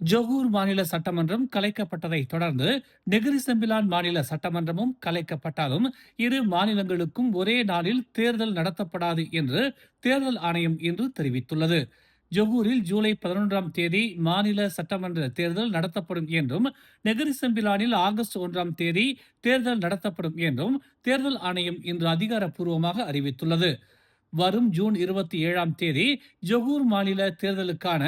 Johor மாநில சட்டமன்றம் கலைக்கப்பட்டதை தொடர்ந்து நெகிரி செம்பிலான் மாநில சட்டமன்றமும் கலைக்கப்பட்டாலும் இரு மாநிலங்களுக்கும் ஒரே நாளில் தேர்தல் நடத்தப்படாது என்று தேர்தல் ஆணையம் இன்று தெரிவித்துள்ளது. ஜொகூரில் ஜூலை 11ஆம் தேதி மாநில சட்டமன்ற தேர்தல் நடத்தப்படும் என்றும், நெகிரி செம்பிலானில் ஆகஸ்ட் 1ஆம் தேதி தேர்தல் நடத்தப்படும் என்றும் தேர்தல் ஆணையம் இன்று அதிகாரப்பூர்வமாக அறிவித்துள்ளது. வரும் ஜூன் 27ஆம் தேதி ஜொகூர் மாநில தேர்தலுக்கான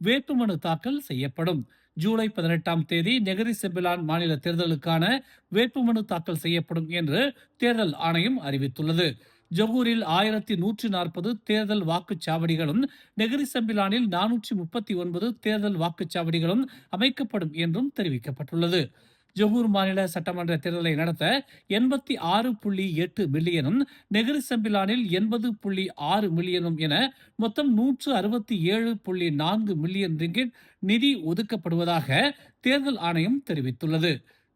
வேட்புமனு தாக்கல் செய்யப்படும். ஜூலை 18ஆம் தேதி நெகிரி செம்பிலான் மாநில தேர்தலுக்கான வேட்புமனு தாக்கல் செய்யப்படும் என்று தேர்தல் ஆணையம் அறிவித்துள்ளது. ஜொகூரில் 1140 தேர்தல் வாக்குச்சாவடிகளும், நெகிரி செம்பிலானில் 439 தேர்தல் வாக்குச்சாவடிகளும் அமைக்கப்படும் என்றும் தெரிவிக்கப்பட்டுள்ளது. ஜொகூர் மாநில சட்டமன்ற தேர்தலை நடத்த 86.8 மில்லியனும், நெகிரி செம்பிலானில் 80.6 மில்லியனும் என மொத்தம் 167.4 மில்லியன் ரிங்கிட் நிதி ஒதுக்கப்படுவதாக தேர்தல் ஆணையம் தெரிவித்துள்ளது.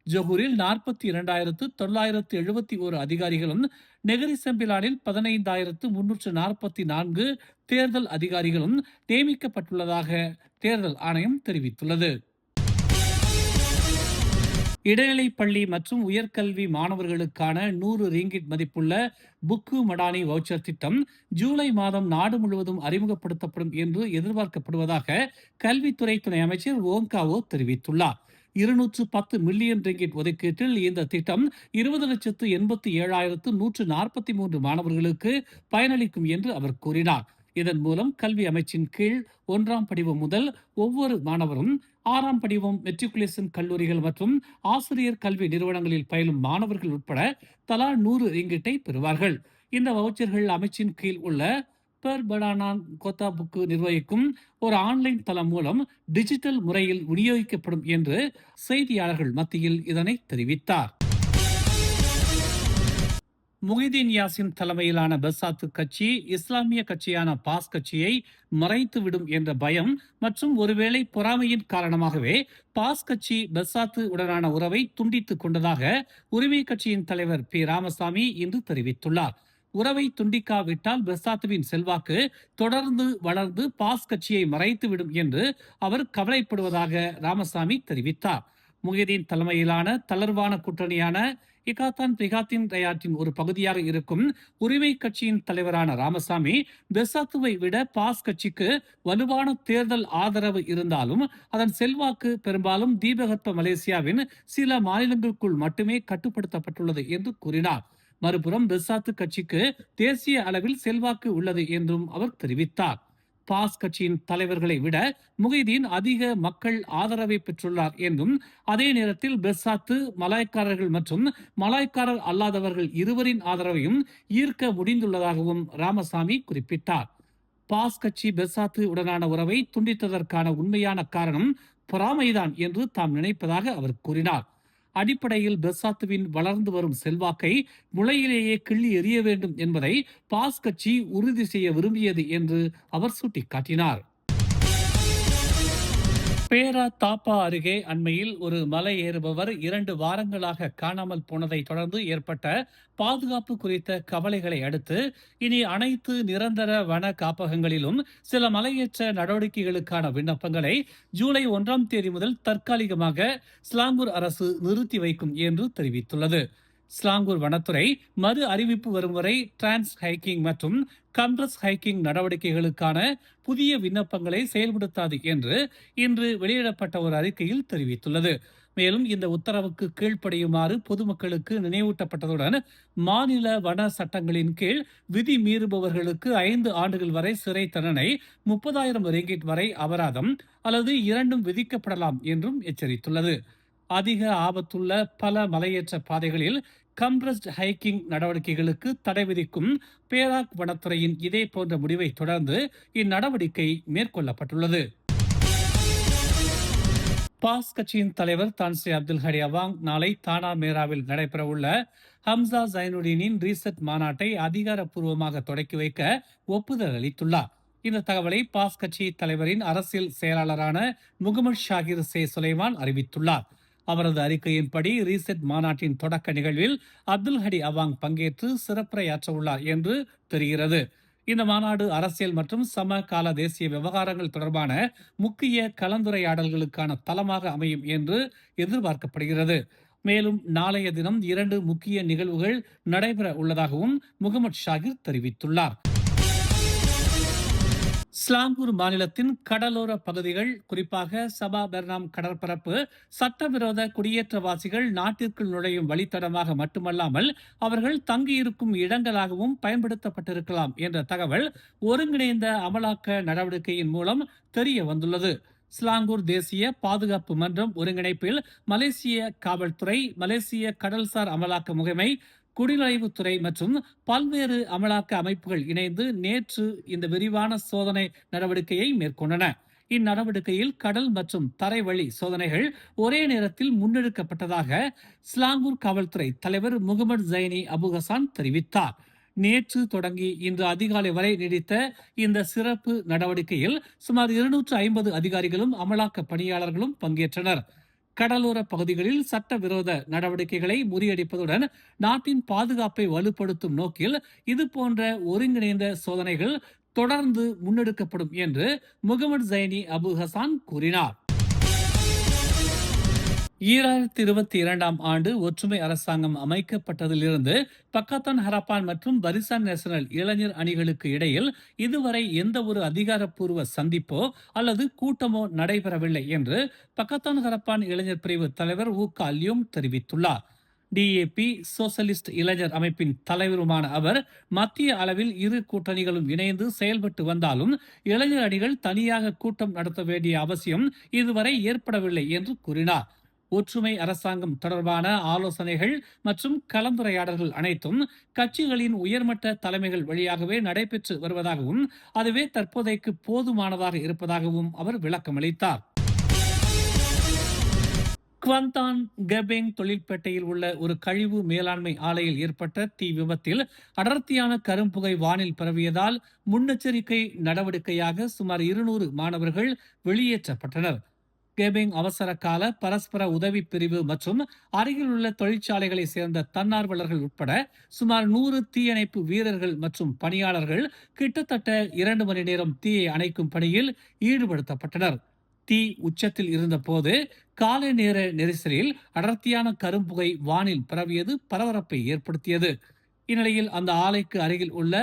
ஜொகூரில் 42,971 அதிகாரிகளும், நெகிரி செம்பிலானில் 15,344 தேர்தல் அதிகாரிகளும் நியமிக்கப்பட்டுள்ளதாக தேர்தல் ஆணையம் தெரிவித்துள்ளது. இடைநிலை பள்ளி மற்றும் உயர்கல்வி மாணவர்களுக்கான 100 ரிங்கிட் மதிப்புள்ள புக்கு மடானி வவுச்சர் திட்டம் ஜூலை மாதம் நாடு முழுவதும் அறிமுகப்படுத்தப்படும் என்று எதிர்பார்க்கப்படுவதாக கல்வித்துறை துணை அமைச்சர் ஓங்காவோ தெரிவித்துள்ளார். 210 மில்லியன் ரிங்கிட் ஒதுக்கீட்டில் இந்த திட்டம் 20,87,143 மாணவர்களுக்கு பயனளிக்கும் என்று அவர் கூறினார். இதன் மூலம் கல்வி அமைச்சின் கீழ் 1ஆம் படிவம் முதல் ஒவ்வொரு மாணவரும் 6ஆம் படிவம் மெட்ரிகுலேஷன் கல்லூரிகள் மற்றும் ஆசிரியர் கல்வி நிறுவனங்களில் பயிலும் மாணவர்கள் உட்பட தலா 100 ரிங்கிட்டை பெறுவார்கள். இந்த வவுச்சர்கள் அமைச்சின் கீழ் உள்ள பெர் படானான் கோத்தா புக்கு நிர்வகிக்கும் ஒரு ஆன்லைன் தளம் மூலம் டிஜிட்டல் முறையில் விநியோகிக்கப்படும் என்று செய்தியாளர்கள் மத்தியில் இதனை தெரிவித்தார். முஹிதீன் யாசின் தலைமையிலான பெசாத்து கட்சி இஸ்லாமிய கட்சியான பாஸ் கட்சியை மறைத்துவிடும் என்ற பயம் மற்றும் ஒருவேளை பொறாமையின் காரணமாகவே பாஸ் கட்சி பெசாத்து உடனான உறவை துண்டித்துக் கொண்டதாக உரிமை கட்சியின் தலைவர் பி ராமசாமி இன்று தெரிவித்துள்ளார். உறவை துண்டிக்காவிட்டால் பெசாத்துவின் செல்வாக்கு தொடர்ந்து வளர்ந்து பாஸ் கட்சியை மறைத்துவிடும் என்று அவர் கவலைப்படுவதாக ராமசாமி தெரிவித்தார். முஹிதீன் தலைமையிலான தளர்வான கூட்டணியான இகாத்தான் பிகாத்தின் தயாரின் ஒரு பகுதியாக இருக்கும் உரிமை கட்சியின் தலைவரான ராமசாமி, பெசாத்துவை விட பாஸ் கட்சிக்கு வலுவான தேர்தல் ஆதரவு இருந்தாலும் அதன் செல்வாக்கு பெரும்பாலும் தீபகற்ப மலேசியாவின் சில மாநிலங்களுக்குள் மட்டுமே கட்டுப்படுத்தப்பட்டுள்ளது என்று கூறினார். மறுபுறம் பெசாத்து கட்சிக்கு தேசிய அளவில் செல்வாக்கு உள்ளது என்றும் அவர் தெரிவித்தார். பாஸ் கட்சியின் தலைவர்களை விட முஹிதீன் அதிக மக்கள் ஆதரவை பெற்றுள்ளார் என்றும், அதே நேரத்தில் பெசாத்து மலாய்க்காரர்கள் மற்றும் மலாய்க்காரர் அல்லாதவர்கள் இருவரின் ஆதரவையும் ஈர்க்க முடிந்துள்ளதாகவும் ராமசாமி குறிப்பிட்டார். பாஸ் கட்சி பெசாத்து உடனான உறவை துண்டித்ததற்கான உண்மையான காரணம் பொறாமைதான் என்று தாம் நினைப்பதாக அவர் கூறினார். அடிப்படையில் பெசாத்துவின் வளர்ந்து வரும் செல்வாக்கை முளையிலேயே கிள்ளி எறிய வேண்டும் என்பதை பாஸ் கட்சி உறுதி செய்ய விரும்பியது என்று அவர் சுட்டிக்காட்டினார். பேரா தாப்பா அருகே அண்மையில் ஒரு மலை ஏறுபவர் 2 வாரங்களாக காணாமல் போனதை தொடர்ந்து ஏற்பட்ட பாதுகாப்பு குறித்த கவலைகளை அடுத்து இனி அனைத்து நிரந்தர வன காப்பகங்களிலும் சில மலையேற்ற நடவடிக்கைகளுக்கான விண்ணப்பங்களை ஜூலை 1ஆம் தேதி முதல் தற்காலிகமாக ஸ்லாங்கூர் அரசு நிறுத்தி வைக்கும் என்று தெரிவித்துள்ளது. ஸ்லாங்கூர் வனத்துறை மறு அறிவிப்பு வரும் வரை டிரான்ஸ் ஹைக்கிங் மற்றும் கம்ப்ரஸ் ஹைக்கிங் நடவடிக்கைகளுக்கான புதிய விண்ணப்பங்களை செயல்படுத்தாது என்று இன்று வெளியிடப்பட்ட ஒரு அறிக்கையில் தெரிவித்துள்ளது. மேலும் இந்த உத்தரவுக்கு கீழ்ப்படியுமாறு பொதுமக்களுக்கு நினைவூட்டப்பட்டதுடன் மாநில வன சட்டங்களின் கீழ் விதி மீறுபவர்களுக்கு 5 ஆண்டுகள் வரை சிறை தண்டனை, 30,000 ரிங்கிட் வரை அபராதம் அல்லது இரண்டும் விதிக்கப்படலாம் என்றும் எச்சரித்துள்ளது. அதிக ஆபத்துள்ள பல மலையேற்ற பாதைகளில் கம்ப்ரஸ்ட் ஹைக்கிங் நடவடிக்கைகளுக்கு தடை விதிக்கும் பேராக் வனத்துறையின் இதே போன்ற முடிவை தொடர்ந்து இந்நடவடிக்கை மேற்கொள்ளப்பட்டுள்ளது. பாஸ் கட்சியின் தலைவர் தான்ஸ்ரீ அப்துல் ஹடி அவாங் நாளை தானா மேராவில் நடைபெறவுள்ள ஹம்சா ஜைனுடீனின் ரீசெட் மாநாட்டை அதிகாரப்பூர்வமாக தொடக்கி வைக்க ஒப்புதல் அளித்துள்ளார். இந்த தகவலை பாஸ் கட்சி தலைவரின் அரசியல் செயலாளரான முகமது ஷாகிர் சே சுலைமான் அறிவித்துள்ளார். அவரது அறிக்கையின்படி ரீசெட் மாநாட்டின் தொடக்க நிகழ்வில் அப்துல் ஹடி அவாங் பங்கேற்று சிறப்புரையாற்ற உள்ளார் என்று தெரிகிறது. இந்த மாநாடு அரசியல் மற்றும் சமகால தேசிய விவகாரங்கள் தொடர்பான முக்கிய கலந்துரையாடல்களுக்கான தளமாக அமையும் என்று எதிர்பார்க்கப்படுகிறது. மேலும் நாளைய தினம் 2 முக்கிய நிகழ்வுகள் நடைபெற உள்ளதாகவும் முகமது ஷாகிர் தெரிவித்துள்ளார். ஸ்லாங்கூர் மாநிலத்தின் கடலோர பகுதிகள், குறிப்பாக சபா பெர்னாம் கடற்பரப்பு சட்டவிரோத குடியேற்றவாசிகள் நாட்டிற்குள் நுழையும் வழித்தடமாக மட்டுமல்லாமல் அவர்கள் தங்கியிருக்கும் இடங்களாகவும் பயன்படுத்தப்பட்டிருக்கலாம் என்ற தகவல் ஒருங்கிணைந்த அமலாக்க நடவடிக்கையின் மூலம் தெரிய வந்துள்ளது. ஸ்லாங்கூர் தேசிய பாதுகாப்பு மன்றம் ஒருங்கிணைப்பில் மலேசிய காவல்துறை, மலேசிய கடல்சார் அமலாக்க முகமை, குடிநுழைவுத்துறை மற்றும் பல்வேறு அமலாக்க அமைப்புகள் இணைந்து நேற்று இந்த விரிவான சோதனை நடவடிக்கையை மேற்கொண்டன. இந்நடவடிக்கையில் கடல் மற்றும் தரைவழி சோதனைகள் ஒரே நேரத்தில் முன்னெடுக்கப்பட்டதாக ஸ்லாங்கூர் காவல்துறை தலைவர் முகமது ஜைனி அபு ஹசான் தெரிவித்தார். நேற்று தொடங்கி இன்று அதிகாலை வரை நீடித்த இந்த சிறப்பு நடவடிக்கையில் சுமார் 250 அதிகாரிகளும் அமலாக்க பணியாளர்களும் பங்கேற்றனர். கடலோர பகுதிகளில் சட்டவிரோத நடவடிக்கைகளை முறியடிப்பதுடன் நாட்டின் பாதுகாப்பை வலுப்படுத்தும் நோக்கில் இதுபோன்ற ஒருங்கிணைந்த சோதனைகள் தொடர்ந்து முன்னெடுக்கப்படும் என்று முகமது ஜைனி அபு ஹசான் கூறினார். 2022ஆம் ஆண்டு ஒற்றுமை அரசாங்கம் அமைக்கப்பட்டதிலிருந்து பக்கத்தான் ஹரப்பான் மற்றும் பரிசான் நேஷனல் இளைஞர் அணிகளுக்கு இடையில் இதுவரை எந்த ஒரு அதிகாரப்பூர்வ சந்திப்போ அல்லது கூட்டமோ நடைபெறவில்லை என்று பக்கத்தான் ஹரப்பான் இளைஞர் பிரிவு தலைவர் ஊகா லியோங் தெரிவித்துள்ளார். டிஏபி சோசலிஸ்ட் இளைஞர் அமைப்பின் தலைவருமான அவர் மத்திய அளவில் இரு கூட்டணிகளும் இணைந்து செயல்பட்டு வந்தாலும் இளைஞர் அணிகள் தனியாக கூட்டம் நடத்த வேண்டிய அவசியம் இதுவரை ஏற்படவில்லை என்று கூறினார். ஒற்றுமை அரசாங்கம் தொடர்பான ஆலோசனைகள் மற்றும் கலந்துரையாடல்கள் அனைத்தும் கட்சிகளின் உயர்மட்ட தலைமைகள் வழியாகவே நடைபெற்று வருவதாகவும் அதுவே தற்போதைக்கு போதுமானதாக இருப்பதாகவும் அவர் விளக்கமளித்தார். குவாந்தான் கெபெங் தொழிற்பேட்டையில் உள்ள ஒரு கழிவு மேலாண்மை ஆலையில் ஏற்பட்ட தீ விபத்தில் அடர்த்தியான கரும்புகை வானில் பரவியதால் முன்னெச்சரிக்கை நடவடிக்கையாக சுமார் 200 மாணவர்கள் வெளியேற்றப்பட்டனர். கெபெங் அவசர கால பரஸ்பர உதவி பிரிவு மற்றும் அருகில் உள்ள தொழிற்சாலைகளை சேர்ந்த தன்னார்வலர்கள் உட்பட சுமார் 100 தீயணைப்பு வீரர்கள் மற்றும் பணியாளர்கள் கிட்டத்தட்ட 2 மணி நேரம் தீயை அணைக்கும் பணியில் ஈடுபடுத்தப்பட்டனர். தீ உச்சத்தில் இருந்த போது காலை நேர நெரிசலில் அடர்த்தியான கரும்புகை வானில் பரவியது பரபரப்பை ஏற்படுத்தியது. இந்நிலையில் அந்த ஆலைக்கு அருகில் உள்ள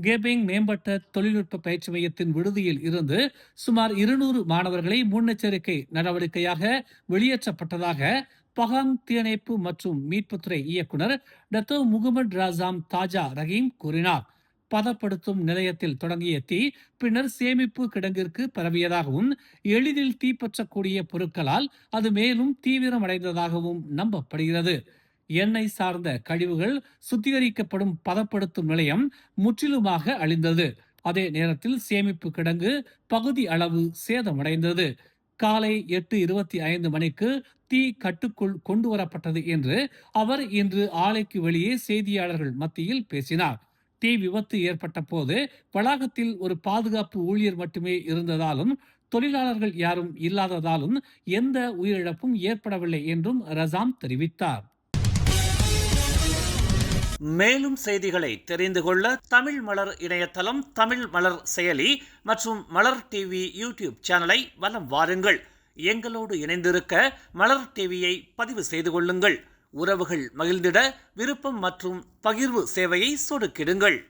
கெபெங் மேம்பட்ட தொழில்நுட்ப பயிற்சி மையத்தின் விடுதியில் இருந்து சுமார் 200 மாணவர்களை முன்னெச்சரிக்கை நடவடிக்கையாக வெளியேற்றப்பட்டதாக பகாங் தீயணைப்பு மற்றும் மீட்புத்துறை இயக்குனர் டத்தோ முகமது ராசாம் தாஜா ரஹீம் கூறினார். பதப்படுத்தும் நிலையத்தில் தொடங்கிய தீ பின்னர் சேமிப்பு கிடங்கிற்கு பரவியதாகவும் எளிதில் தீப்பற்றக்கூடிய பொருட்களால் அது மேலும் தீவிரமடைந்ததாகவும் நம்பப்படுகிறது. எண்ணெய் சார்ந்த கழிவுகள் சுத்திகரிக்கப்படும் பதப்படுத்தும் நிலையம் முற்றிலுமாக அழிந்தது. அதே நேரத்தில் சேமிப்பு கிடங்கு பகுதி அளவு சேதமடைந்தது. காலை 8:25 மணிக்கு தீ கட்டுக்குள் கொண்டு வரப்பட்டது என்று அவர் இன்று ஆலைக்கு வெளியே செய்தியாளர்கள் மத்தியில் பேசினார். தீ விபத்து ஏற்பட்ட போது வளாகத்தில் ஒரு பாதுகாப்பு ஊழியர் மட்டுமே இருந்ததாலும் தொழிலாளர்கள் யாரும் இல்லாததாலும் எந்த உயிரிழப்பும் ஏற்படவில்லை என்றும் ரசாம் தெரிவித்தார். மேலும் செய்திகளை தெரிந்து கொள்ள தமிழ் மலர் இணையதளம், தமிழ் மலர் செயலி மற்றும் மலர் டிவி யூடியூப் சேனலை வலம் வாருங்கள். எங்களோடு இணைந்திருக்க மலர் டிவியை பதிவு செய்து கொள்ளுங்கள். உறவுகள் மகிழ்ந்திட விருப்பம் மற்றும் பகிர்வு சேவையை சொடுக்கிடுங்கள்.